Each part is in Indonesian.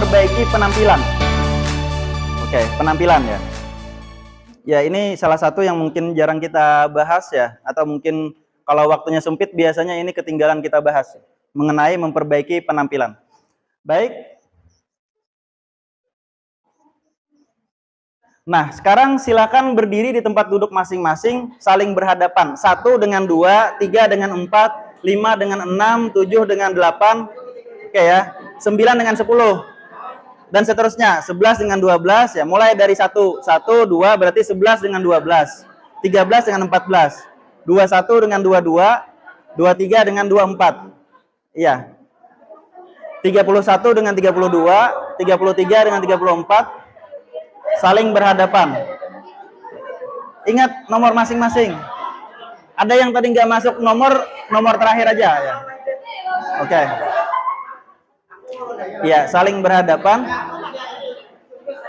memperbaiki penampilan. Oke, penampilan ya. Ya, ini salah satu yang mungkin jarang kita bahas ya, atau mungkin kalau waktunya sempit biasanya ini ketinggalan kita bahas mengenai memperbaiki penampilan. Baik. Nah, sekarang silakan berdiri di tempat duduk masing-masing, saling berhadapan. 1 dengan 2, 3 dengan 4, 5 dengan 6, 7 dengan 8, oke ya, 9 dengan 10, dan seterusnya, 11 dengan 12, ya mulai dari 1, 2 berarti 11 dengan 12, 13 dengan 14, 21 dengan 22, 23 dengan 24, iya, 31 dengan 32, 33 dengan 34, saling berhadapan. Ingat nomor masing-masing. Ada yang tadi nggak masuk nomor terakhir aja ya. Oke. Ya, saling berhadapan.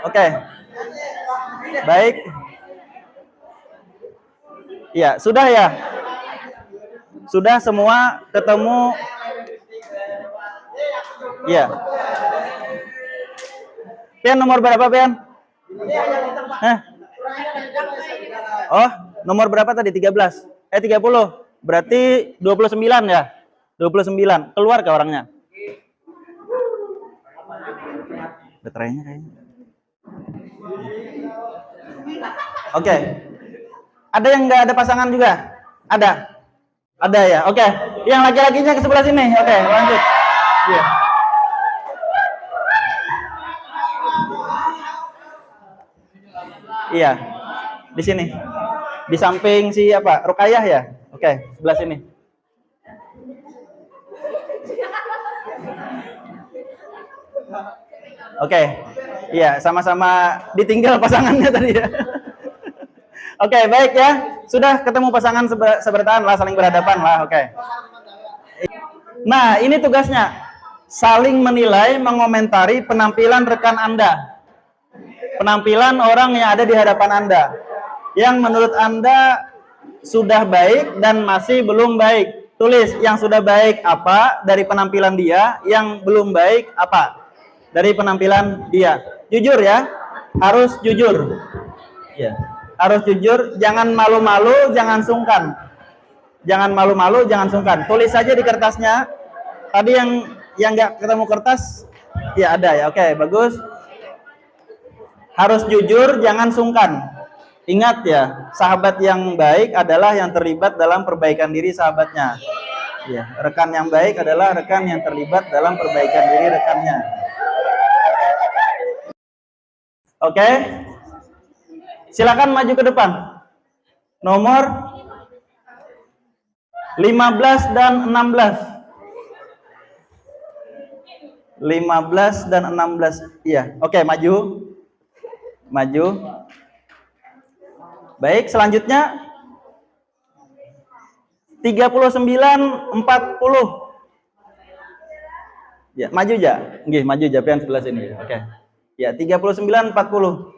Oke. Baik. Ya, sudah ya. Sudah semua ketemu. Ya. Pian nomor berapa, Pian? Hah? Oh, nomor berapa tadi? 13. 30. Berarti 29 ya? 29. Keluar ke orangnya? Baterainya kayaknya. Oke. Ada yang nggak ada pasangan juga? Ada? Ada ya? Oke. Yang laki-lakinya ke sebelah sini. Oke, lanjut. Iya. Iya. Di sini. Di samping si apa? Rukayah ya? Oke, sebelah sini. Oke. Iya, sama-sama ditinggal pasangannya tadi ya. Oke, baik ya. Sudah ketemu pasangan sebertahan lah, saling berhadapan lah. Oke. Nah, ini tugasnya. Saling menilai, mengomentari penampilan rekan Anda. Penampilan orang yang ada di hadapan Anda. Yang menurut Anda sudah baik dan masih belum baik. Tulis yang sudah baik apa dari penampilan dia, yang belum baik apa dari penampilan dia. Jujur ya, harus jujur. Ya, harus jujur, jangan malu-malu, jangan sungkan. Jangan malu-malu, jangan sungkan. Tulis saja di kertasnya. Tadi yang nggak ketemu kertas, ya ada ya. Oke, bagus. Harus jujur, jangan sungkan. Ingat ya, sahabat yang baik adalah yang terlibat dalam perbaikan diri sahabatnya. Ya, rekan yang baik adalah rekan yang terlibat dalam perbaikan diri rekannya. Oke? Silakan maju ke depan. Nomor 15 dan 16. 15 dan 16. Iya, oke, maju. Maju. Baik, selanjutnya 39 40. Ya, maju aja. Nggih, maju aja pian sebelah sini. Oke. Ya, 39 40.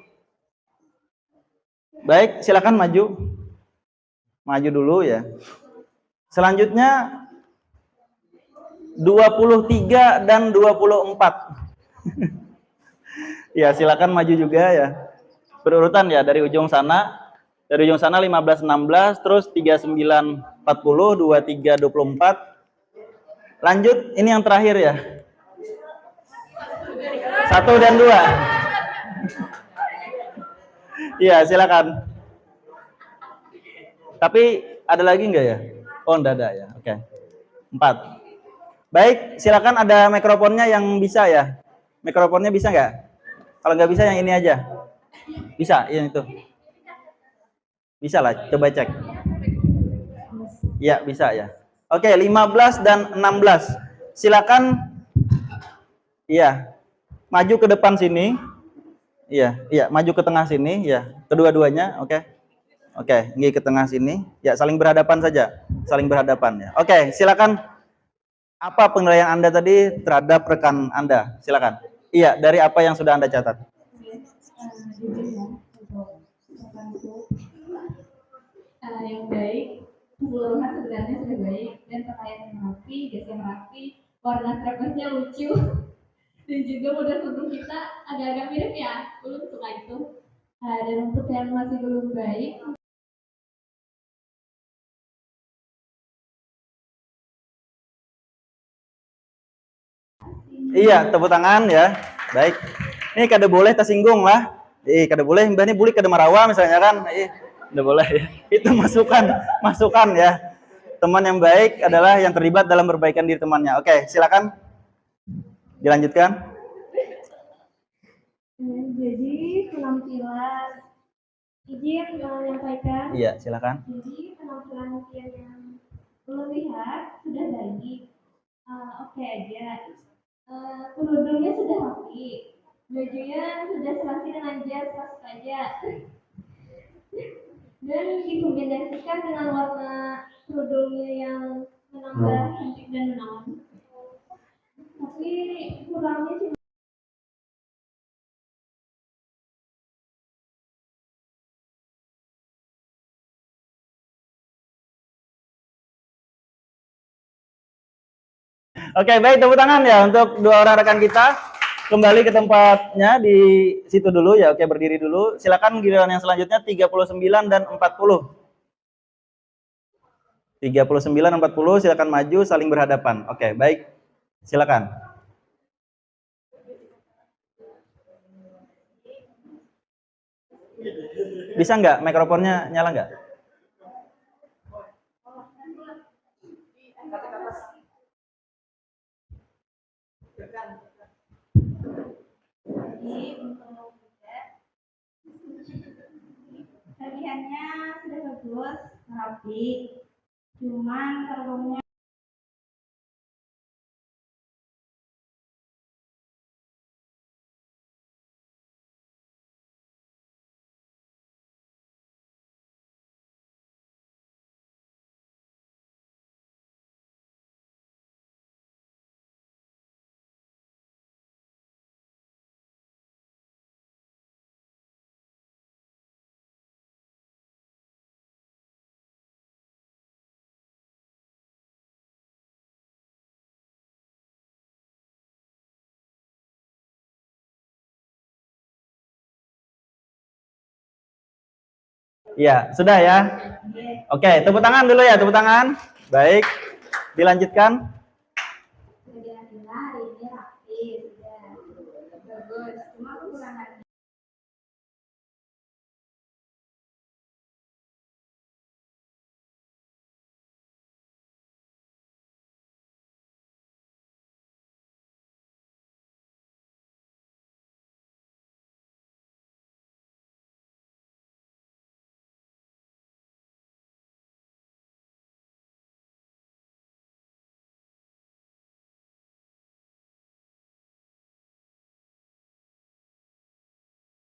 Baik, silakan maju. Maju dulu ya. Selanjutnya 23 dan 24. Ya, silakan maju juga ya. Berurutan ya dari ujung sana. Dari ujung sana 15 16, terus 39 40, 23 24. Lanjut, ini yang terakhir ya. 1 dan 2. Iya, silakan. Tapi ada lagi enggak ya? Oh, enggak ada ya. Oke. 4. Baik, silakan ada mikrofonnya yang bisa ya. Mikrofonnya bisa nggak? Kalau nggak bisa yang ini aja. Bisa, yang itu. Bisa lah, coba cek. Iya, bisa ya. Oke, 15 dan 16. Silakan. Iya. Maju ke depan sini. Iya, maju ke tengah sini ya. Kedua-duanya, oke. Oke, ini ke tengah sini. Ya, saling berhadapan saja. Saling berhadapan ya. Oke, silakan. Apa penilaian Anda tadi terhadap rekan Anda? Silakan. Iya, dari apa yang sudah Anda catat? Yang baik, keseluruhan sebenarnya sudah baik, dan pakaian yang rapi, jas yang rapi, warna strapesnya lucu, Dan juga model tubuh kita agak-agak mirip ya, belum suka itu. Dan untuk yang masih belum baik, Iya, tepuk tangan ya. Baik. Ini kada boleh tersinggung lah. Kada boleh mbak ini bully kada marawa misalnya kan. Kada boleh. Itu masukan ya. Teman yang baik adalah yang terlibat dalam perbaikan diri temannya. Oke, silakan dilanjutkan. jadi penampilan izin menyampaikan. Iya, silakan. Jadi penampilan yang terlihat sudah baik, oke aja. Kerudungnya sudah rapi, bajunya sudah serasi dengan jas masuk aja, dan dikombinasikan dengan warna kerudungnya yang menambah cantik dan menawan. Tapi kurangnya cuma Oke, baik, tepuk tangan ya untuk dua orang rekan kita. Kembali ke tempatnya di situ dulu ya. Oke, berdiri dulu. Silakan giliran yang selanjutnya 39 dan 40. 39 40 silakan maju saling berhadapan. Oke, baik. Silakan. Bisa nggak mikrofonnya nyala nggak? Jadi untuk kaliannya sudah bagus, rapi, cuman kerudungnya Iya, sudah ya. Oke, tepuk tangan dulu ya, tepuk tangan. Baik, dilanjutkan. Alhamdulillah hari ini rapi, sudah bagus. Cuma kekurangan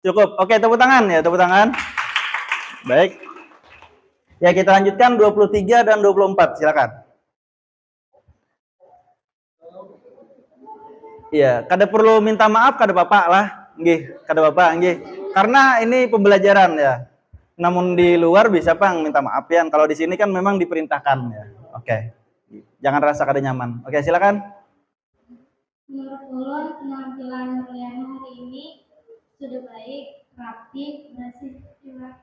Cukup. Oke, tepuk tangan ya, tepuk tangan. Baik. Ya, kita lanjutkan 23 dan 24. Silakan. Iya, kada perlu minta maaf kada bapak lah. Nggih, kada bapak nggih. Karena ini pembelajaran ya. Namun di luar bisa pang minta maaf ya. Kalau di sini kan memang diperintahkan ya. Oke. Jangan rasa kada nyaman. Oke, silakan. menurut ulun penampilan kalian hari ini sudah baik, rapi, bersih, cuma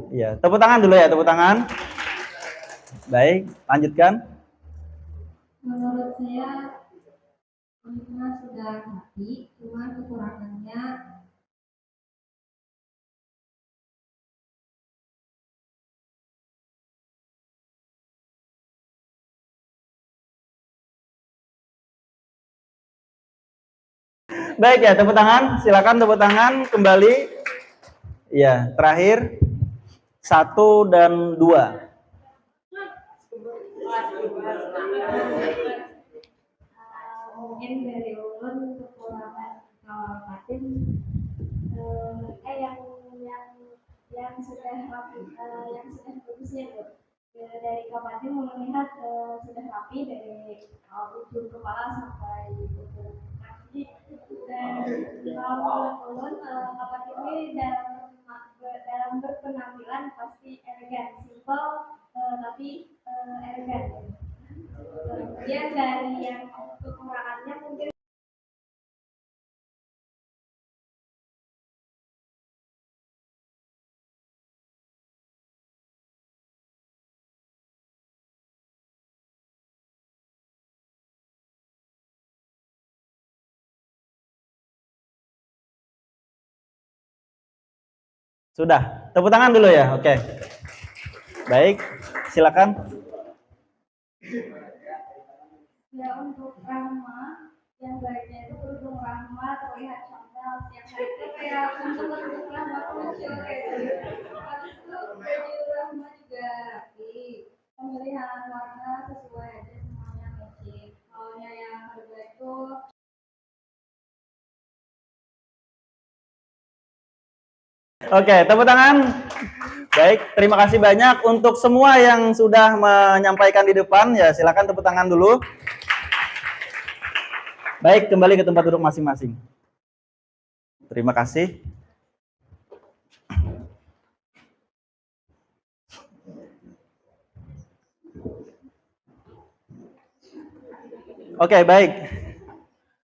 Iya, tepuk tangan dulu ya, tepuk tangan. Baik, lanjutkan. menurut saya kulitnya sudah rapi, cuma kekurangannya Baik ya, tepuk tangan. Silakan tepuk tangan kembali. Iya, terakhir 1 dan 2. mungkin dari ulun kekurangan batin yang yang yang sudah rapi, yang sudah bagusnya Bu. Dari kapatin melihat sudah rapi dari ujung kepala sampai ujung kaki, dan kalau ulun kapatin ini dalam berpenampilan pasti elegan, simple, kemudian dari yang kekurangannya mungkin Sudah, tepuk tangan dulu ya. Oke. Baik, silakan. ya untuk Rahma yang baiknya itu kerudung Rahma terlihat sandal yang hari itu kayak untuk kerudung Rahma muncul kayak gitu. Habis itu baju Rahma juga rapi, pemilihan warna sesuai aja semuanya matching. Kalau yang harga itu Oke, tepuk tangan. Baik, terima kasih banyak untuk semua yang sudah menyampaikan di depan. Ya, silakan tepuk tangan dulu. Baik, kembali ke tempat duduk masing-masing. Terima kasih. Oke, baik.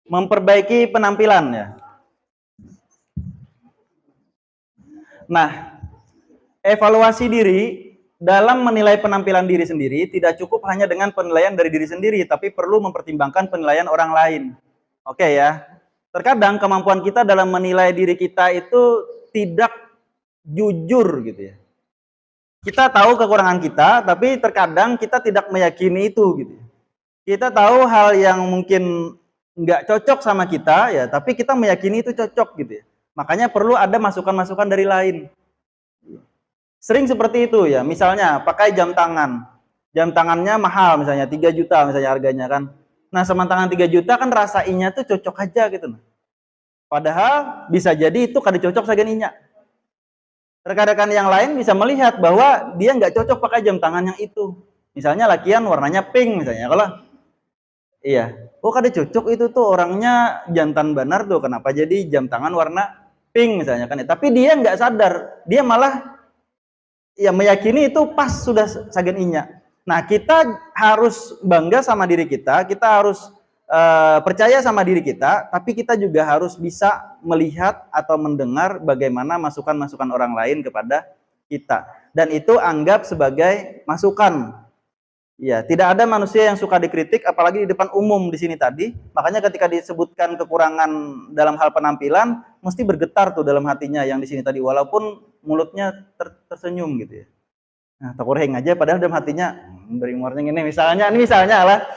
Memperbaiki penampilan ya. Nah, evaluasi diri dalam menilai penampilan diri sendiri tidak cukup hanya dengan penilaian dari diri sendiri, tapi perlu mempertimbangkan penilaian orang lain. Oke ya. Terkadang kemampuan kita dalam menilai diri kita itu tidak jujur gitu ya. Kita tahu kekurangan kita, tapi terkadang kita tidak meyakini itu gitu. Kita tahu hal yang mungkin nggak cocok sama kita ya, tapi kita meyakini itu cocok gitu ya. Makanya perlu ada masukan-masukan dari lain. Sering seperti itu ya, misalnya pakai jam tangan. Jam tangannya mahal misalnya 3 juta misalnya harganya kan. Nah, jam tangan 3 juta kan rasainya tuh cocok aja gitu. Padahal bisa jadi itu kada cocok saganinya. Rekan-rekan yang lain bisa melihat bahwa dia nggak cocok pakai jam tangan yang itu. Misalnya lakian warnanya pink misalnya. Kalau iya, oh kada cocok itu tuh orangnya jantan benar tuh. Kenapa jadi jam tangan warna pink misalnya kan? Tapi dia nggak sadar, dia malah ya meyakini itu pas sudah sagen inya. Nah, kita harus bangga sama diri kita harus percaya sama diri kita, tapi kita juga harus bisa melihat atau mendengar bagaimana masukan-masukan orang lain kepada kita. Dan itu anggap sebagai masukan. Ya, tidak ada manusia yang suka dikritik, apalagi di depan umum di sini tadi. Makanya ketika disebutkan kekurangan dalam hal penampilan, mesti bergetar tuh dalam hatinya yang di sini tadi, walaupun mulutnya tersenyum gitu ya. Nah, takureng aja, padahal dalam hatinya beri warning ini misalnya lah.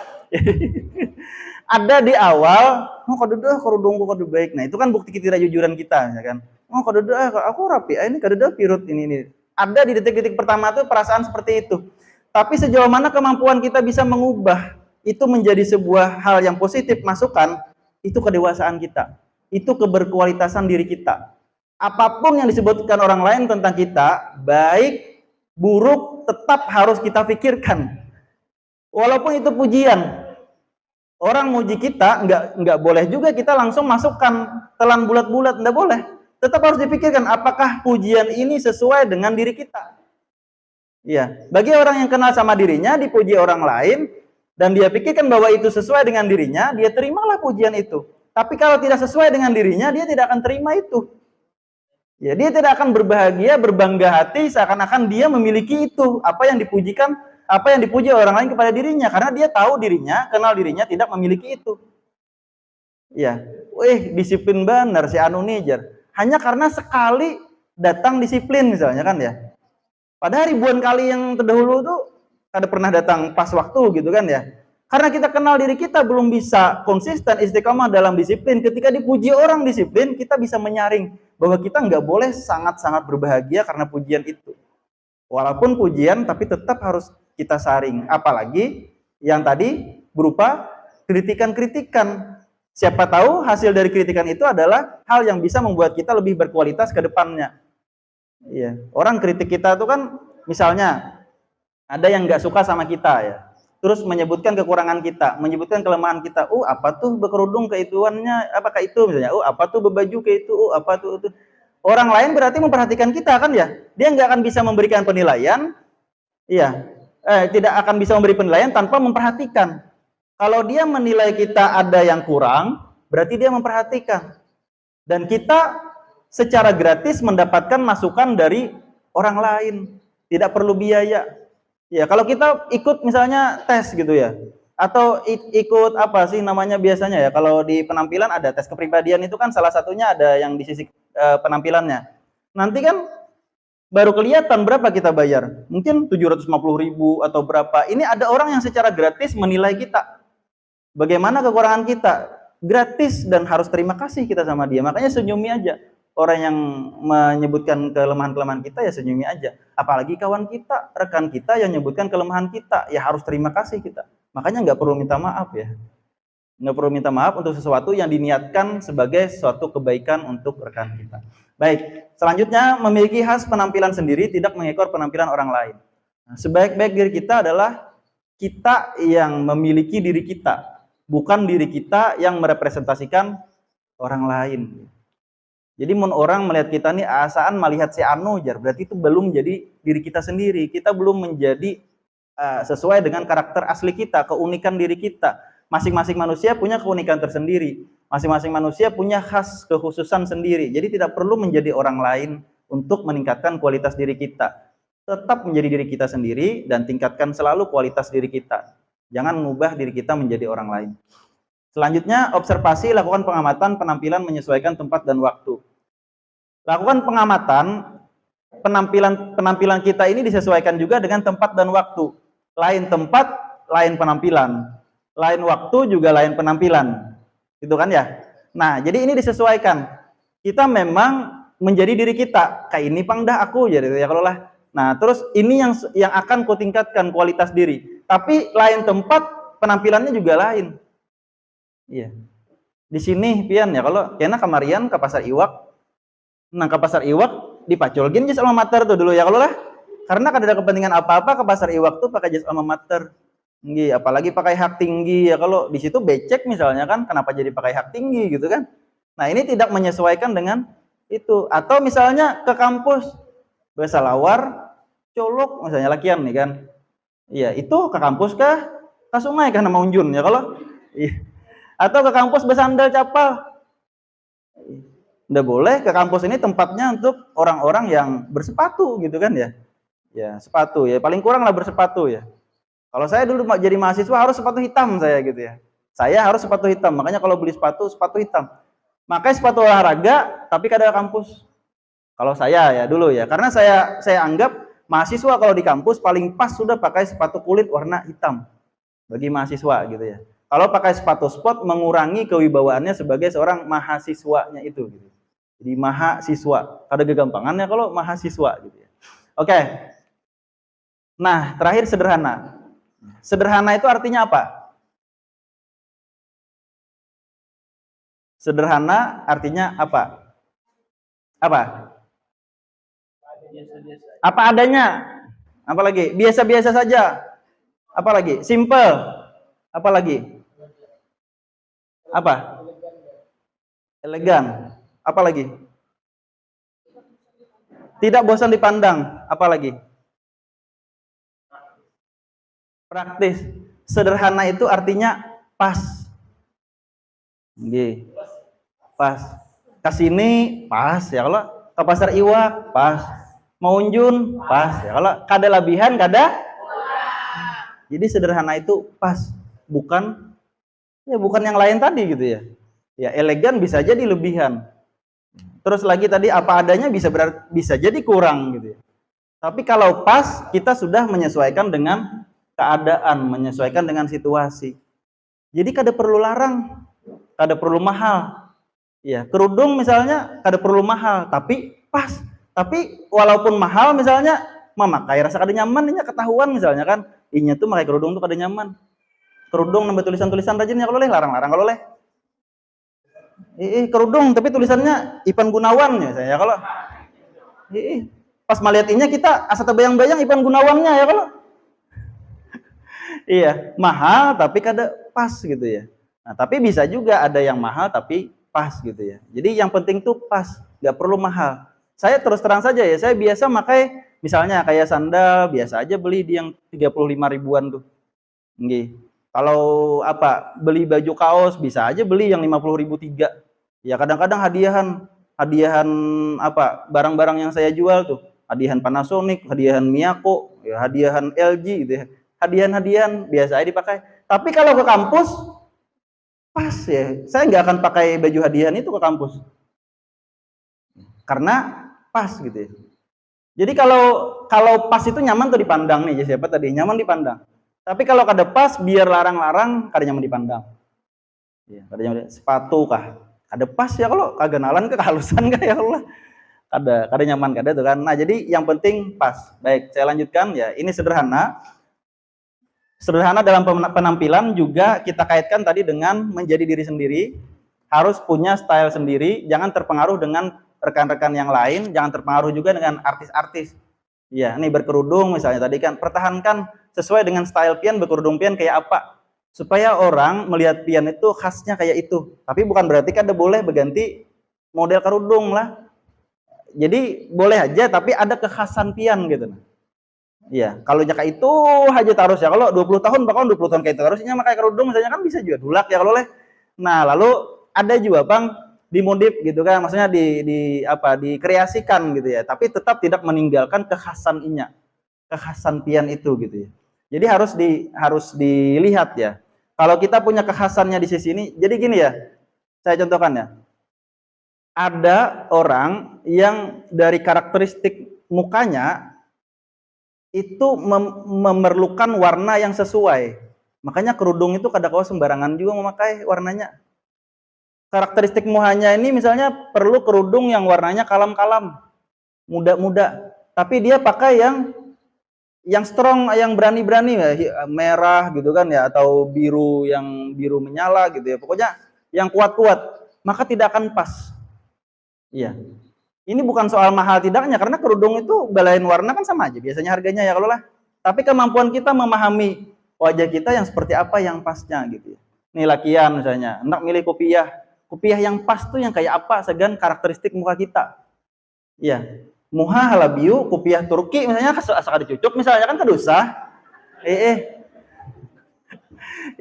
Ada di awal, oh kadudah kerudungku kadu baik. Nah, itu kan bukti ketidakjujuran kita, ya kan. Oh kadudah aku rapi, ini kadudah pirut ini. Ada di detik-detik pertama tuh perasaan seperti itu. Tapi sejauh mana kemampuan kita bisa mengubah itu menjadi sebuah hal yang positif, masukan, itu kedewasaan kita. Itu keberkualitasan diri kita. Apapun yang disebutkan orang lain tentang kita, baik, buruk, tetap harus kita pikirkan. Walaupun itu pujian. Orang muji kita, nggak boleh juga kita langsung masukkan telan bulat-bulat, nggak boleh. Tetap harus dipikirkan, apakah pujian ini sesuai dengan diri kita. Iya, bagi orang yang kenal sama dirinya, dipuji orang lain, dan dia pikirkan bahwa itu sesuai dengan dirinya, dia terimalah pujian itu. Tapi kalau tidak sesuai dengan dirinya, dia tidak akan terima itu. Ya, dia tidak akan berbahagia, berbangga hati, seakan-akan dia memiliki itu, apa yang dipujikan, apa yang dipuji orang lain kepada dirinya, karena dia tahu dirinya, kenal dirinya, tidak memiliki itu. Ya, disiplin benar si Anu Nijar. Hanya karena sekali datang disiplin misalnya kan ya. Padahal ribuan kali yang terdahulu tuh kada pernah datang pas waktu gitu kan ya. Karena kita kenal diri kita belum bisa konsisten istiqomah dalam disiplin. Ketika dipuji orang disiplin, kita bisa menyaring bahwa kita nggak boleh sangat-sangat berbahagia karena pujian itu. Walaupun pujian, tapi tetap harus kita saring. Apalagi yang tadi berupa kritikan-kritikan. Siapa tahu hasil dari kritikan itu adalah hal yang bisa membuat kita lebih berkualitas ke depannya. Iya, orang kritik kita tuh kan misalnya ada yang nggak suka sama kita ya, terus menyebutkan kekurangan kita, menyebutkan kelemahan kita. Apa tuh berkerudung keituannya, apakah itu misalnya? Apa tuh berbaju ke itu? Apa tuh itu? Orang lain berarti memperhatikan kita kan ya? Dia nggak akan bisa memberikan penilaian, iya, tidak akan bisa memberi penilaian tanpa memperhatikan. Kalau dia menilai kita ada yang kurang, berarti dia memperhatikan. Dan kita secara gratis mendapatkan masukan dari orang lain, tidak perlu biaya. Ya, kalau kita ikut misalnya tes gitu ya, atau ikut apa sih namanya biasanya ya, kalau di penampilan ada tes kepribadian, itu kan salah satunya ada yang di sisi penampilannya. Nanti kan baru kelihatan berapa kita bayar. Mungkin 750.000 atau berapa. Ini ada orang yang secara gratis menilai kita. Bagaimana kekurangan kita? Gratis, dan harus terima kasih kita sama dia. Makanya senyumi aja. Orang yang menyebutkan kelemahan-kelemahan kita ya senyumi aja. Apalagi kawan kita, rekan kita yang menyebutkan kelemahan kita, ya harus terima kasih kita. Makanya nggak perlu minta maaf ya. Nggak perlu minta maaf untuk sesuatu yang diniatkan sebagai suatu kebaikan untuk rekan kita. Baik, selanjutnya memiliki khas penampilan sendiri, tidak mengekor penampilan orang lain. Nah, sebaik-baik diri kita adalah kita yang memiliki diri kita, bukan diri kita yang merepresentasikan orang lain. Jadi mun orang melihat kita nih asaan melihat si anu jar, berarti itu belum menjadi diri kita sendiri. Kita belum menjadi sesuai dengan karakter asli kita, keunikan diri kita. Masing-masing manusia punya keunikan tersendiri. Masing-masing manusia punya khas kekhususan sendiri. Jadi tidak perlu menjadi orang lain untuk meningkatkan kualitas diri kita. Tetap menjadi diri kita sendiri dan tingkatkan selalu kualitas diri kita. Jangan mengubah diri kita menjadi orang lain. Selanjutnya, observasi, lakukan pengamatan, penampilan menyesuaikan tempat dan waktu. Lakukan pengamatan, penampilan kita ini disesuaikan juga dengan tempat dan waktu. Lain tempat, lain penampilan. Lain waktu juga lain penampilan. Gitu kan ya? Nah, jadi ini disesuaikan. Kita memang menjadi diri kita. Kayak ini pangdah aku jadi ya kalau lah. Nah, terus ini yang akan ku tingkatkan kualitas diri. Tapi lain tempat, penampilannya juga lain. Iya. Di sini pian ya kalau kena kamarian ke pasar iwak. Nah, ke pasar iwak dipaculgin jas alma mater tuh dulu ya kalau lah. Karena kada ada kepentingan apa-apa ke pasar iwak tuh pakai jas alma mater. Nggih, apalagi pakai hak tinggi ya kalau di situ becek misalnya kan, kenapa jadi pakai hak tinggi gitu kan? Nah, ini tidak menyesuaikan dengan itu. Atau misalnya ke kampus bersalawar colok misalnya lakian nih kan. Iya, itu ke kampus kah? Ke sungai kah nama unjun ya kalau? Iya. Atau ke kampus bersandal capal. Nggak boleh, ke kampus ini tempatnya untuk orang-orang yang bersepatu gitu kan ya. Ya, sepatu ya, paling kurang lah bersepatu ya. Kalau saya dulu jadi mahasiswa harus sepatu hitam saya gitu ya. Saya harus sepatu hitam, makanya kalau beli sepatu hitam. Makanya sepatu olahraga tapi kada kampus. Kalau saya ya dulu ya, karena saya anggap mahasiswa kalau di kampus paling pas sudah pakai sepatu kulit warna hitam bagi mahasiswa gitu ya. Kalau pakai sepatu sport mengurangi kewibawaannya sebagai seorang mahasiswanya itu gitu. Jadi mahasiswa, kada kegampangannya kalau mahasiswa gitu ya. Oke. Nah, terakhir sederhana. Sederhana itu artinya apa? Sederhana artinya apa? Apa? Apa adanya? Apa lagi? Biasa-biasa saja. Apa lagi? Simple. Apa lagi? Apa? Elegan. Apa lagi? Tidak bosan dipandang. Apa lagi? Praktis. Sederhana itu artinya pas. Nggih. Pas. Kasini pas ya kalau ke pasar iwak pas. Mau unjun pas ya kalau kada labihan kada. Jadi sederhana itu pas, bukan yang lain tadi gitu ya. Ya elegan bisa jadi lebihan. Terus lagi tadi apa adanya bisa jadi kurang gitu ya. Tapi kalau pas kita sudah menyesuaikan dengan keadaan, menyesuaikan dengan situasi. Jadi kada perlu larang, kada perlu mahal. Ya, kerudung misalnya kada perlu mahal, tapi pas. Tapi walaupun mahal misalnya memakai rasa kada nyaman, ini ketahuan misalnya kan, inya tuh pakai kerudung tuh kada nyaman. Kerudung nambah tulisan-tulisan rajinnya kalau leh, larang-larang kalau leh. Kerudung tapi tulisannya Ipan Gunawan ya saya kalau. Pas melihatnya kita asa terbayang-bayang Ipan Gunawannya ya kalau. Iya, mahal tapi kada pas gitu ya. Nah, tapi bisa juga ada yang mahal tapi pas gitu ya. Jadi yang penting tuh pas, nggak perlu mahal. Saya terus terang saja ya, saya biasa pakai misalnya kayak sandal biasa aja beli di yang 35 ribuan tuh. Nggih. Kalau apa, beli baju kaos bisa aja beli yang 50.000 3. Ya kadang-kadang hadiahan apa, barang-barang yang saya jual tuh, hadiahan Panasonic, hadiahan Miyako, ya hadiahan LG gitu ya. Hadiahan-hadiahan biasa aja dipakai. Tapi kalau ke kampus pas ya, saya nggak akan pakai baju hadiahan itu ke kampus. Karena pas gitu ya. Jadi kalau pas itu nyaman tuh dipandang nih, siapa tadi nyaman dipandang. Tapi kalau kada pas biar larang-larang kada nyaman dipandang. Ya, kada nyaman. Sepatu kah? Kada pas ya kalau kagak nalan ke kehalusan kah ya Allah. Kada nyaman kada tuh kan. Nah, jadi yang penting pas. Baik, saya lanjutkan ya. Ini sederhana. Sederhana dalam penampilan juga kita kaitkan tadi dengan menjadi diri sendiri, harus punya style sendiri, jangan terpengaruh dengan rekan-rekan yang lain, jangan terpengaruh juga dengan artis-artis. Ya, ini berkerudung misalnya tadi kan, pertahankan sesuai dengan style pian, berkerudung pian kayak apa, supaya orang melihat pian itu khasnya kayak itu. Tapi bukan berarti kada boleh berganti model kerudung lah. Jadi boleh aja, tapi ada kekhasan pian gitu. Iya, kalau jaka itu aja terus ya. Kalau 20 tahun bahkan 20 tahun kayak itu terusnya pakai kerudung misalnya kan bisa juga dulak ya kalau boleh. Nah, lalu ada juga Bang dimodif gitu kan, maksudnya di apa dikreasikan gitu ya, tapi tetap tidak meninggalkan kekhasan inya, kekhasan pian itu gitu ya. Jadi harus dilihat ya. Kalau kita punya kekhasannya di sisi ini, jadi gini ya. Saya contohkan ya. Ada orang yang dari karakteristik mukanya itu memerlukan warna yang sesuai. Makanya kerudung itu kadang-kadang sembarangan juga memakai warnanya. Karakteristik muhanya ini misalnya perlu kerudung yang warnanya kalam-kalam, muda-muda, tapi dia pakai yang strong, yang berani-berani ya, merah gitu kan ya, atau biru yang biru menyala gitu ya, pokoknya yang kuat-kuat, maka tidak akan pas. Iya. Ini bukan soal mahal tidaknya, karena kerudung itu belain warna kan sama aja biasanya harganya ya kalau lah. Tapi kemampuan kita memahami wajah kita yang seperti apa yang pasnya gitu ya. Nih lakian misalnya, hendak milih kopiah yang pas tuh yang kayak apa segan karakteristik muka kita. Iya. Muha halabiu kopiah Turki misalnya asal ada cucuk misalnya kan kedosa.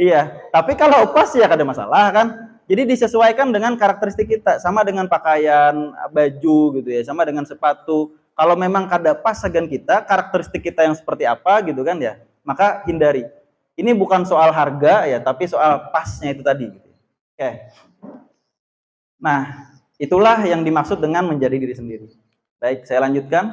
Iya, tapi kalau pas ya kada masalah kan. Jadi disesuaikan dengan karakteristik kita, sama dengan pakaian, baju gitu ya, sama dengan sepatu. Kalau memang kada pas segan kita, karakteristik kita yang seperti apa gitu kan ya, maka hindari. Ini bukan soal harga ya, tapi soal pasnya itu tadi. Oke. Nah, itulah yang dimaksud dengan menjadi diri sendiri. Baik, saya lanjutkan.